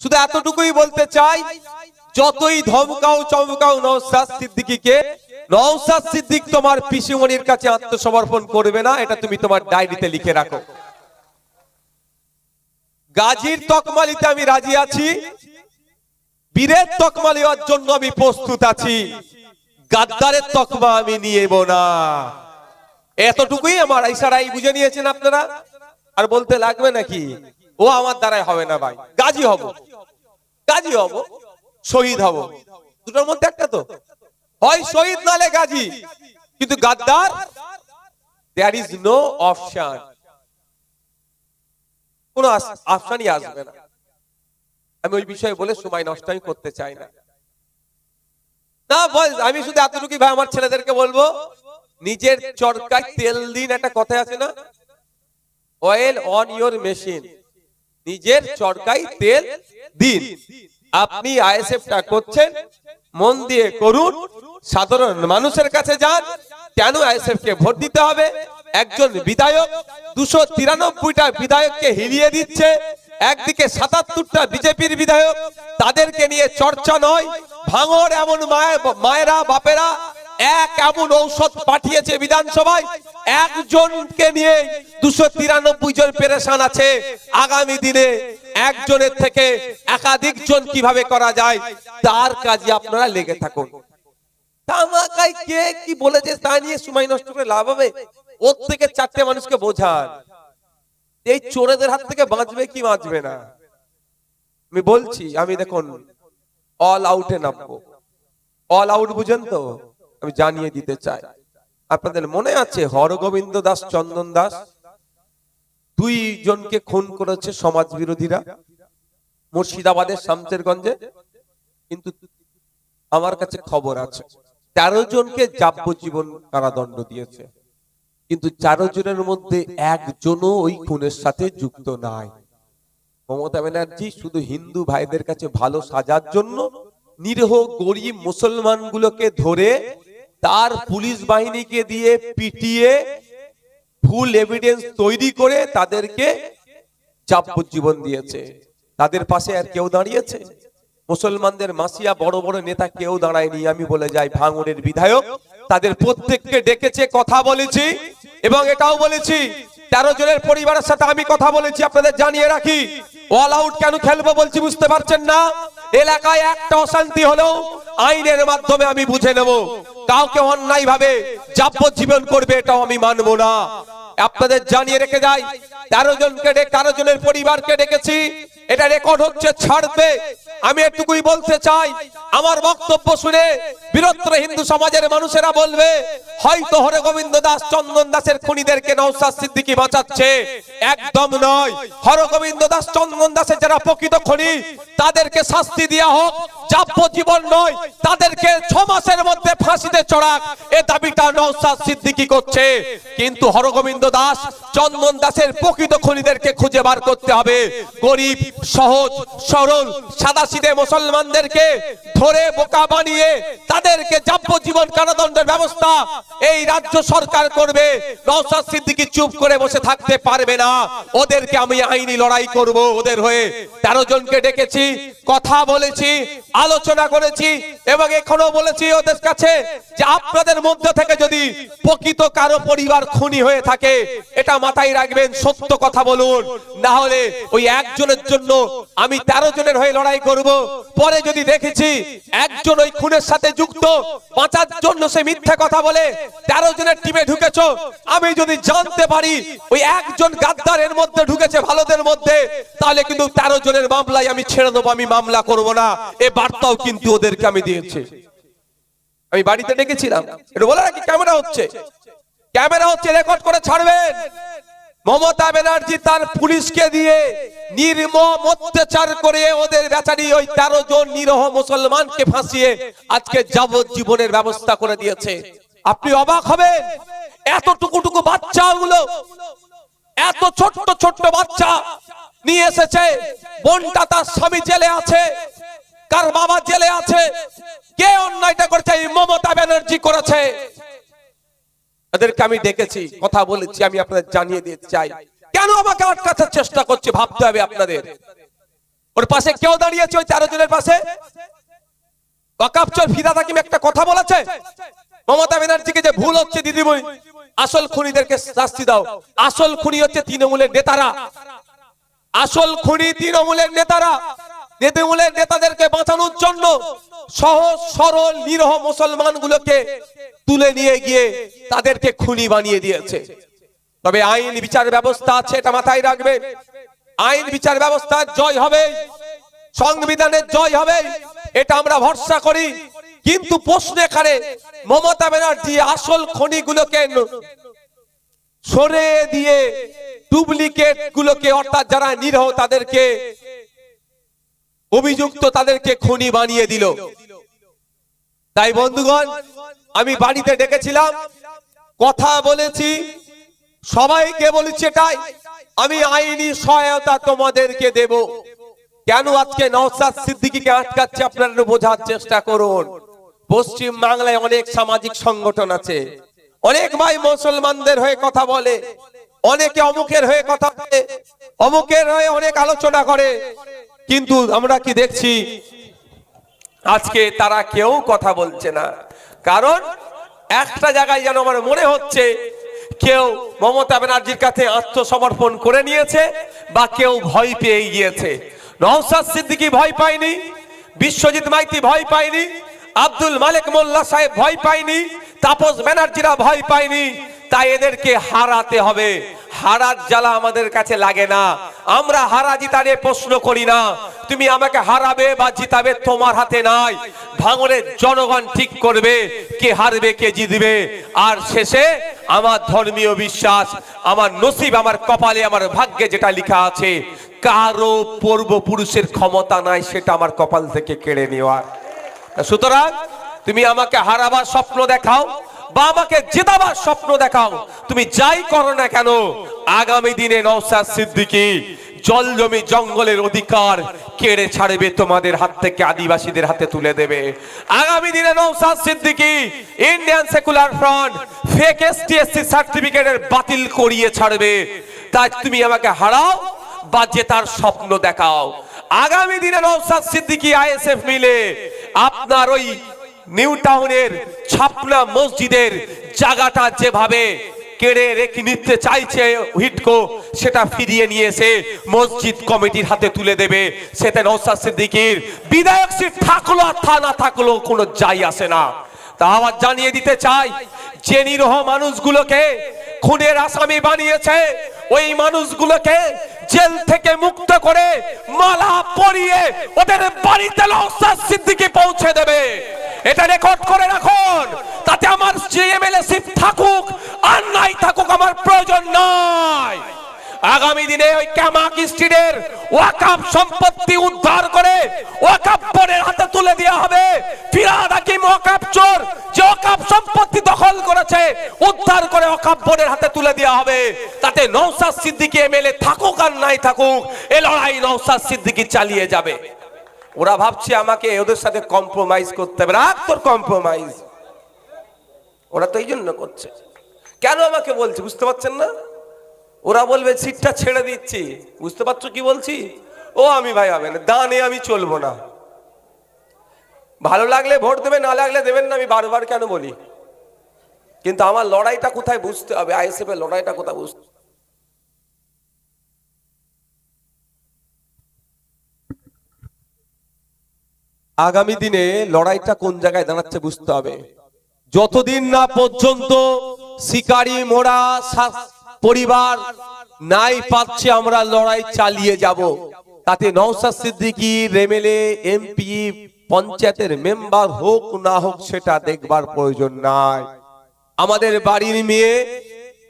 শুধু এতটুকুই বলতে চাই, যতই ধমকাও চমকাও নওশাদ সিদ্দিকীকে, নওশাদ সিদ্দিক তোমার পিসিমণির কাছে আত্মসমর্পণ করবে না, এটা তুমি তোমার ডায়েরিতে লিখে রাখো। গাজীর তকমা নিতে আমি রাজি আছি, বীরের তকমা নেওয়ার জন্য আমি প্রস্তুত আছি, গাদ্দারের তকমা আমি নিয়েব না। এতটুকুই আমার ইশারাই বুঝে নিয়েছেন আপনারা। আর বলতে লাগবে নাকি ও আমার দ্বারাই হবে না ভাই, গাজী হব, গাজী হব, শহীদ হব, দুটোর মধ্যে একটা তো হয়, শহীদ নালে গাজী, কিন্তু গাদ্দার দেয়ার ইজ নো অপশন, কোন অপশনই আসবে না। আমি ওই বিষয়ে বলে সময় নষ্ট আমি করতে চাই না। না বল, আমি শুধু এতটুকুই ভাই আমার ছেলেদেরকে বলবো, নিজের চরকায় তেল দিন, একটা কথা আছে না, অয়েল অন ইওর মেশিন, নিজের চরকায় তেল দিন। আপনি আইএসএফটা করছেন, মন দিয়ে করুন, সাধারণ মানুষের কাছে যান, কেন আইএসএফ কে ভোট দিতে হবে। একজন বিধায়ক 293টা বিধায়ককে হিলিয়ে দিচ্ছে, একদিকে 77টা বিজেপির বিধায়ক, তাদেরকে নিয়ে চর্চা নয়। ভাঙড় এমন মায়েরা বাপেরা এক এমন ঔষধ পাঠিয়েছে বিধানসভায়, একজনকে নিয়ে 293 জন পেরেশান আছে। আগামী দিনে একজনের থেকে একাধিক জন কিভাবে করা যায়, তার কাজে আপনারা লেগে থাকুন। তামাকায় কে কি বলেছে তা নিয়ে সময় নষ্ট করে লাভ হবে? ওর থেকে 4টে মানুষকে বোঝান, এই চোরেদের হাত থেকে বাঁচবে কি বাঁচবে না। আমি বলছি, আমি দেখুন অল আউটে নামবো। অল আউট বুঝেন তো? আমি জানিয়ে দিতে চাই, আপনাদের মনে আছে হরগোবিন্দ দাস, চন্দন দাস, 2 জনকে খুন করেছে সমাজ বিরোধীরা মুর্শিদাবাদের শামসেরগঞ্জে। কিন্তু আমার কাছে খবর আছে 13 জনকে যাবজ্জীবন কারাদণ্ড দিয়েছে, কিন্তু 4 জনের মধ্যে একজনও ওই খুনের সাথে যুক্ত নাই। মমতা ব্যানার্জি শুধু হিন্দু ভাইদের কাছে ভালো সাজার জন্য নিরীহ গরিব মুসলমানগুলোকে ধরে তার পুলিশ বাহিনীকে দিয়ে পিটিয়ে ফুল এভিডেন্স তৈরি করে তাদেরকে যাবজ্জীবন দিয়েছে। তাদের পাশে আর কেউ দাঁড়িয়েছে? মুসলমানদের মাসিয়া বড় বড় নেতা কেউ দাঁড়ায়নি। আমি বলে যাই, ভাঙড়ের বিধায়ক তাদের প্রত্যেককে ডেকেছে, কথা বলেছি, এবং এটাও বলেছি 13 জনের পরিবারের সাথে আমি কথা বলেছি। আপনাদের জানিয়ে রাখি, অল আউট কেন খেলবো বলছি বুঝতে পারছেন না? এলাকায় একটা অশান্তি হলেও আইনের মাধ্যমে আমি বুঝে নেব। কাউকে অন্যায় ভাবে যাবজ্জীবন করবে এটাও আমি মানবো না। আপনাদের জানিয়ে রেখে যাই, 13 জনের পরিবারকে ডেকেছি, এটা রেকর্ড হচ্ছে, ছাড়বে। আমি এটুকুই বলতে চাই, আমার বক্তব্য শুনে বৃহত্তর হিন্দু সমাজের মানুষেরা বলবে হয়তো হরগোবিন্দ দাস, চন্দন দাসের খুনিদেরকে নওশাদ সিদ্দিকী বাঁচাচ্ছে। একদম নয়। হরগোবিন্দ দাস, চন্দন দাসের যারা প্রকৃত খুনি তাদেরকে শাস্তি দেওয়া হোক, যাবজ্জীবন নয়, তাদেরকে 6 মাসের মধ্যে ফাঁসিতে চড়াক, এ দাবিটা নওশাদ সিদ্দিকী করছে। কিন্তু হরগোবিন্দ দাস, চন্দন দাসের প্রকৃত খুনিদেরকে খুঁজে বার করতে হবে। গরিব, সহজ সরল সাদাসিধে মুসলমানদেরকে ধরে বোকা বানিয়ে তাদেরকে যাবজ্জীবন কারাদণ্ডের ব্যবস্থা এই রাজ্য সরকার করবে। নওশাদ সিদ্দিকী চুপ করে বসে থাকতে পারবে না। ওদেরকে আমি আইনি লড়াই করব ওদের হয়ে। 13 জনকে ডেকেছি, কথা বলেছি, আলোচনা করেছি, এবং এখনো বলেছি ওদের কাছে যে আপনাদের মধ্যে থেকে যদি প্রকৃত কারো পরিবার খুনি হয়ে থাকে, এটা মাথায় রাখবেন, সত্য কথা বলুন, না হলে ওই একজনের জন্য আমি 13 জনের হয়ে লড়াই করব। পরে যদি দেখেছি একজন ওই খুনের সাথে যুক্ত, বাঁচার জন্য সে মিথ্যা কথা বলে 13 জনের টিমে ঢুকেছো, আমি যদি জানতে পারি ওই একজন গাদ্দারের মধ্যে ঢুকেছে ভালোদের মধ্যে, তাহলে কিন্তু 13 জনের মামলায় আমি ছেড়ে দেবো, আমি মামলা করব না। এ বার্তাও কিন্তু ওদেরকে আমি দিয়েছি। আমি বাড়িতে ডেকেছিলাম, এটা বলে রাখি, ক্যামেরা হচ্ছে, ক্যামেরা হচ্ছে, রেকর্ড করে ছাড়বেন। মমতা ব্যানার্জি তার পুলিশকে দিয়ে নির্মম অত্যাচার করে ওদের বেচারি ওই 13 জন নিরীহ মুসলমানকে ফাঁসিয়ে আজকে যাবজ্জীবনের ব্যবস্থা করে দিয়েছে। আপনি অবাক হবেন, এতটুকু বাচ্চাগুলো, এত ছোট্ট ছোট্ট বাচ্চা নিয়ে এসেছে। বোনটা তার স্বামী জেলে আছে, কার বাবা জেলে আছে। কে অন্যায়টা করেছে? মমতা ব্যানার্জি করেছে। এদেরকে আমি ডেকেছি, কথা বলেছি, আমি আপনাদের জানিয়ে দিতে চাই। কেন আমাকে আটকাতে চেষ্টা করছে ভাবতে হবে আপনাদের। ওর পাশে কেউ দাঁড়িয়েছে ওই 13 জনের পাশে? ওয়াকফ চোর ফিদা হাকিম একটা কথা বলেছে মমতা ব্যানার্জিকে যে ভুল হচ্ছে দিদিমণি, আসল খুনিদেরকে শাস্তি দাও। আসল খুনি হচ্ছে তৃণমূলের নেতারা, আসল খুনি তৃণমূলের নেতারা। তৃণমূলের নেতাদেরকে বাঁচানোর জন্য সহজ সরল নিরহ মুসলমানগুলোকে তুলে নিয়ে গিয়ে তাদেরকে খুনি বানিয়ে দিয়েছে। তবে আইন বিচার ব্যবস্থা আছে, এটা মাথায় রাখবে। আইন বিচার ব্যবস্থার জয় হবে, সংবিধানের জয় হবে, এটা আমরা ভরসা করি। কিন্তু প্রশ্ন এখানে মমতা ব্যানার্জি আসল খনিগুলোকে সরে দিয়ে ডুপ্লিকেট গুলোকে, অর্থাৎ যারা নিরহ তাদেরকে, অভিযুক্ত তাদেরকে খুনি বানিয়ে দিল। তাই বন্ধুগণ, আমি বাড়িতে ডেকেছিলাম, কথা বলেছি, সবাইকে বলেছি এটাই, আমি আইনি সহায়তা তোমাদেরকে দেব। কেন আজকে নওশাদ সিদ্দিকীকে আটকাচ্ছে আপনারা বোঝার চেষ্টা করুন। পশ্চিম বাংলায় অনেক সামাজিক সংগঠন আছে, অনেক ভাই মুসলমানদের হয়ে কথা বলে, অনেকে অমুকের হয়ে কথা বলে, অমুকের হয়ে অনেক আলোচনা করে, কিন্তু আমরা কি দেখছি আজকে তারা কেউ কথা বলছে না। কারণ একটা জায়গায় যেন আমার মনে হচ্ছে কেউ মমতা ব্যানার্জির কাছে আত্মসমর্পণ করে নিয়েছে বা কেউ ভয় পেয়ে গিয়েছে। নওশাদ সিদ্দিকী ভয় পায়নি, বিশ্বজিৎ মাইতি ভয় পায়নি, আব্দুল মালিক মোল্লা সাহেব ভয় পায়নি, তাপস ব্যানার্জিরা ভয় পায়নি। তাই এদেরকে হারাতে হবে। হারার জ্বালা আমাদের কাছে লাগে না, আমরা হারা জিতা নিয়ে প্রশ্ন করি না। তুমি আমাকে হারাবে বা জিতাবে তোমার হাতে নাই, ভাঙনের জনগণ ঠিক করবে কে হারবে কে জিতবে। আর শেষে আমার ধর্মীয় বিশ্বাস, আমার নসিব, আমার কপালে, আমার ভাগ্যে যেটা লেখা আছে, কারো পূর্বপুরুষের ক্ষমতা নাই সেটা আমার কপাল থেকে কেড়ে নেওয়ার। সুতরাং তুমি আমাকে হারাবার স্বপ্ন দেখাও বা আমাকে জেতাবার স্বপ্ন দেখাও, তুমি যাই করো না কেন, আগামী দিনে নওশাদ সিদ্দিকী জল জমি জঙ্গলের অধিকার কেড়ে ছাড়বে তোমাদের হাত থেকে, আদিবাসীদের হাতে তুলে দেবে। আগামী দিনে Naushad Siddiqui Indian secular front fake ST SC সার্টিফিকেটের বাতিল করিয়ে ছাড়বে। তাই তুমি আমাকে হারাও বা জেতার স্বপ্ন দেখাও। আগামী দিনে নওশাদ সিদ্দিকী আইএসএফ মিলে আপনার ওই নিউ টাউনের ছাপনা মসজিদের জায়গাটা যেভাবে কেড়ে রেখে নিতে চাইছে হিটকো, সেটা ফিরিয়ে নিয়ে এসে মসজিদ কমিটির হাতে তুলে দেবে। সেটা নওশাদ সিদ্দিকীর বিধায়ক সিট থাকলো আর থানা থাকলো কোনো যাই আসে না। তা আবার জানিয়ে দিতে চাই, যে নিরহ মানুষগুলোকে খুনের আসামি বানিয়েছে ওই মানুষগুলোকে জেল থেকে মুক্ত করে মালা পরিয়ে ওদের বাড়িতে নওশাদ সিদ্দিকী পৌঁছে দেবে। এটা রেকর্ড করে রাখুন, তাতে আমার এমএলএ সিট থাকুক আর নাই থাকুক আমার প্রয়োজন নাই। আগামী দিনে ওই ক্যামাক স্ট্রিটের ওয়াকফ সম্পত্তি উদ্ধার করে ওয়াকফ বোর্ডের হাতে তুলে দেওয়া হবে। ফিরহাদ হাকিম ওয়াকফ চোর যে ওয়াকফ সম্পত্তি দখল করেছে উদ্ধার করে ওয়াকফ বোর্ডের হাতে তুলে দেওয়া হবে। তাতে নওশাদ সিদ্দিকী এমএলএ থাকুক আর নাই থাকুক, এই লড়াই নওশাদ সিদ্দিকী চালিয়ে যাবে। ওরা ভাবছে আমাকে ওদের সাথে কম্প্রোমাইজ করতে হবে, রাখ তোর কম্প্রোমাইজ। ওরা তো এই জন্য করছে। কেন আমাকে বলছে বুঝতে পারছেন না? ওরা বলবে সিটটা ছেড়ে দিচ্ছি, বুঝতে পারছো কি বলছি? ও আমি ভাই হবে না, দানে আমি চলবো না। ভালো লাগলে ভোট দেবে, না লাগলে দেবেন না, আমি বারবার কেন বলি। কিন্তু আমার লড়াইটা কোথায় বুঝতে হবে, আইএসএফ এর লড়াইটা কোথায় বুঝতে। আগামী দিনে লড়াইটা কোন জায়গায় দাঁড়াচ্ছে বুঝতে হবে। যতদিন না পর্যন্ত শিকারী মোড়া পরিবার নাই পাচ্ছে আমরা লড়াই চালিয়ে যাব। তাতে নওশাদ সিদ্দিকী এমএলএ এমপি পঞ্চায়েতের মেম্বার হোক না হোক সেটা দেখবার প্রয়োজন নাই। আমাদের বাড়ির মেয়ে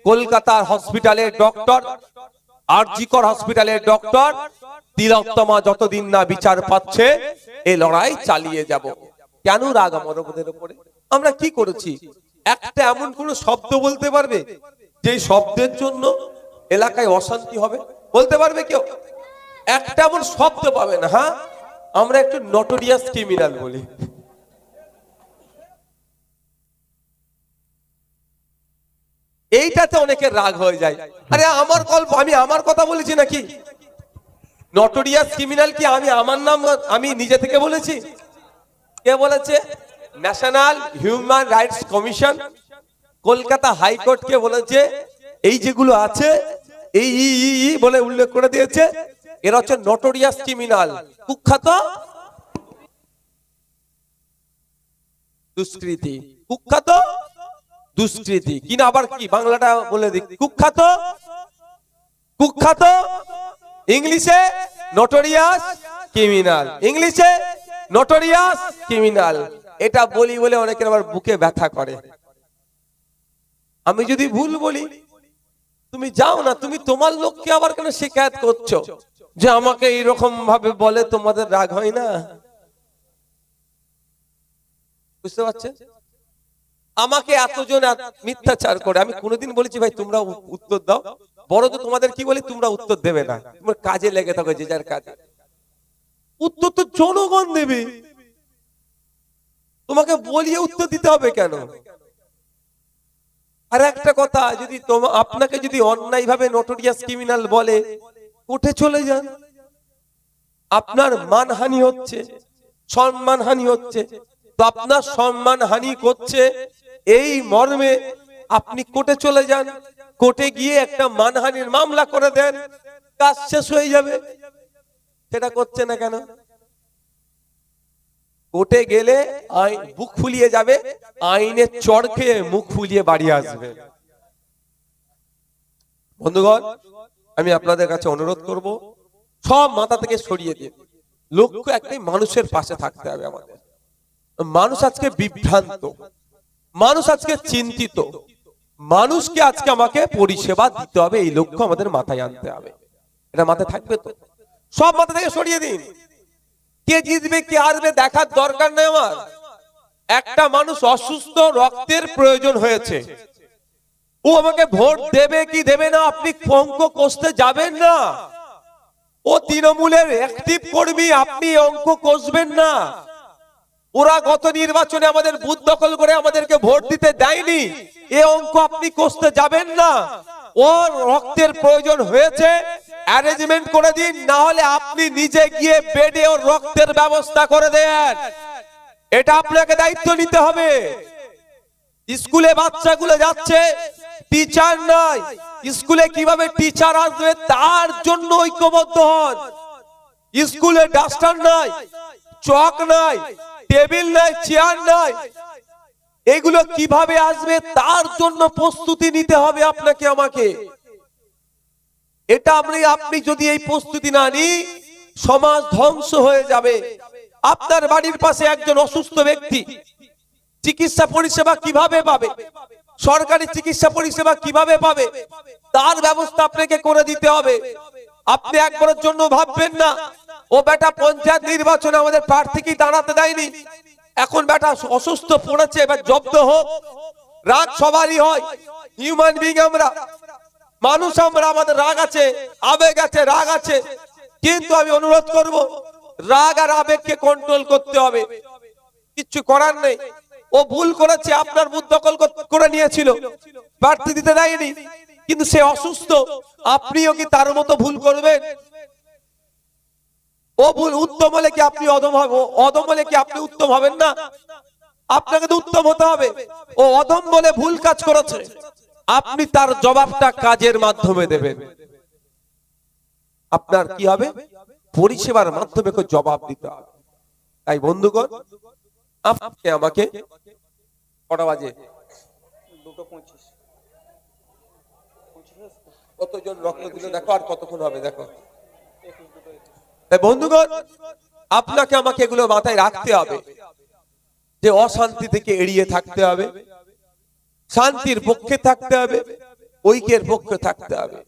কলকাতার হসপিটালের ডক্টর, আরজিকর হসপিটালের ডক্টর তিলোত্তমা যতদিন না বিচার পাচ্ছে এই লড়াই চালিয়ে যাব। কেন রাগ আমাদের উপরে? আমরা কি করেছি? একটা এমন কোন শব্দ বলতে পারবে যে শব্দের জন্য এলাকায় অশান্তি হবে? বলতে পারবে কেউ? একটা এমন শব্দ পাবে না। হ্যাঁ, আমরা একটু নটোরিয়াস ক্রিমিনাল বলি। এইটাতে অনেকের রাগ হয়ে যায়। আরে আমার গল্প, আমি আমার কথা বলেছি নাকি? নটোরিয়াস ক্রিমিনাল কি আমি আমার নাম আমি নিজে থেকে বলেছি? কে বলেছে? National human rights commission, Kolkata high court কে বলেছে এই যেগুলো আছে এই বলে উল্লেখ করে দিয়েছে, এরা হচ্ছে নটোরিয়াস ক্রিমিনাল, কুখ্যাত দুষ্কৃতী, কুখ্যাত দুষ্কৃতী। কিনা আবার কি বাংলাটা বলে দিক, কুখ্যাত, কুখ্যাত ইংলিশে নটোরিয়াস ক্রিমিনাল, ইংলিশে নটোরিয়াস ক্রিমিনাল। এটা বলি বলে অনেকের আবার বুকে ব্যথা করে। আমি যদি ভুল বলি তুমি যাও না, তুমি তোমার লোককে আবার কেন শিকায়ত করছো যে আমাকে এইরকম ভাবে বলে, তোমাদের রাগ হয় না? বুঝতে পারছেন? আমাকে এতজন মিথ্যাচার করে, আমি কোনোদিন বলেছি ভাই তোমরা উত্তর দাও? বড় তো তোমাদের কি বলি, তোমরা উত্তর দেবে না, তোমার কাজে লেগে থাকো, যে যার কাজে। উত্তর তো জনগণ দেবে, তোমাকে বলিয়ে উত্তর দিতে হবে কেন? আর একটা কথা, যদি আপনাকে যদি অন্যায় ভাবে নটোরিয়াস ক্রিমিনাল বলে, কোর্টে চলে যান। আপনার মানহানি হচ্ছে, সম্মানহানি হচ্ছে, তো আপনার সম্মানহানি করছে এই মর্মে আপনি কোর্টে চলে যান, কোর্টে গিয়ে একটা মানহানির মামলা করে দেন, কাজ শেষ হয়ে যাবে। সেটা করছে না কেন? কোর্টে গেলে বুক ফুলিয়ে যাবে, আইনের চড় খেয়ে মুখ ফুলিয়ে বাড়ি আসবে। বন্ধুগণ, আমি আপনাদের কাছে অনুরোধ করব, সব মাথা থেকে সরিয়ে দিন। লক্ষ্য একটাই, মানুষের পাশে থাকতে হবে আমাদের। মানুষ আজকে বিভ্রান্ত, মানুষ আজকে চিন্তিত, মানুষকে আজকে আমাকে পরিষেবা দিতে হবে, এই লক্ষ্য আমাদের মাথায় আনতে হবে। এটা মাথায় থাকবে তো? সব মাথা থেকে সরিয়ে দিন। কে জিতবে কে হারবে দেখার দরকার নেই আমার। একটা মানুষ অসুস্থ, রক্তের প্রয়োজন হয়েছে, ও আমাকে ভোট দেবে কি দেবে না আপনি অঙ্ক কষতে যাবেন না। ও তৃণমূলের অ্যাক্টিভ কর্মী, আপনি অঙ্ক কষবেন না। ওরা গত নির্বাচনে আমাদের বুথ দখল করে আমাদেরকে ভোট দিতে দেয়নি, এ অঙ্ক আপনি কষতে যাবেন না। ওর রক্তের প্রয়োজন হয়েছে, অ্যারেঞ্জমেন্ট করে দিন, না হলে আপনি নিজে গিয়ে বেডে ওর রক্তের ব্যবস্থা করে দেন। এটা আপনাকে দায়িত্ব নিতে হবে। স্কুলে বাচ্চাগুলো যাচ্ছে, টিচার নাই, স্কুলে কিভাবে টিচার আসবে তার জন্য ঐক্যবদ্ধ হন। স্কুলে ডাস্টার নাই, চক নাই, টেবিল নাই, চেয়ার নাই, এগুলো কিভাবে আসবে তার জন্য প্রস্তুতি নিতে হবে আপনাকে আমাকে। এটা আপনি যদি এই প্রস্তুতি না নিই, সমাজ ধ্বংস হয়ে যাবে। আপনার বাড়ির পাশে একজন অসুস্থ ব্যক্তি, চিকিৎসা পরিষেবা কিভাবে পাবে, সরকারি চিকিৎসা পরিষেবা কিভাবে পাবে, তার ব্যবস্থা আপনাকে করে দিতে হবে। আপনি একবারের জন্য ভাববেন না ও বেটা পঞ্চায়েত নির্বাচনে আমাদের প্রার্থীকে দাঁড়াতে দেয়নি, এখন বেটা অসুস্থ পড়েছে, এবার জব্দ হোক। রাগ সবারই হয়, হিউম্যান বিং আমরা, মানুষ আমরা, আমাদের রাগ আছে, আবেগ আছে, রাগ আছে। কিন্তু আমি অনুরোধ করব, রাগ আর আবেগকে কন্ট্রোল করতে হবে। কিচ্ছু করার নেই, ও ভুল করেছে, আপনার বুথ দখল করে নিয়েছিল, প্রার্থী দিতে দেয়নি, কিন্তু সে অসুস্থ, আপনিও কি তার মতো ভুল করবেন? ও ভুল উত্তম হলে কি আপনি অদম হবে, অদম হলে কি আপনি উত্তম হবেন না? আপনাকে তো উত্তম হতে হবে। ও অদম বলে ভুল কাজ করেছে, আপনি তার জবাবটা কাজের মাধ্যমে দেবেন। আপনার কি হবে? পরিষেবার মাধ্যমে জবাব দিতে হবে। তাই বন্ধুগণ, আপনি আমাকে কটা বাজে? 2:25 কতজন রক্ত দিল দেখো, আর কতক্ষণ হবে দেখো। তাই বন্ধুগণ, আপনাকে আমাকে এগুলো মাথায় রাখতে হবে যে অশান্তি থেকে এড়িয়ে থাকতে হবে, শান্তির পক্ষে থাকতে হবে, ঐক্যের পক্ষে থাকতে হবে।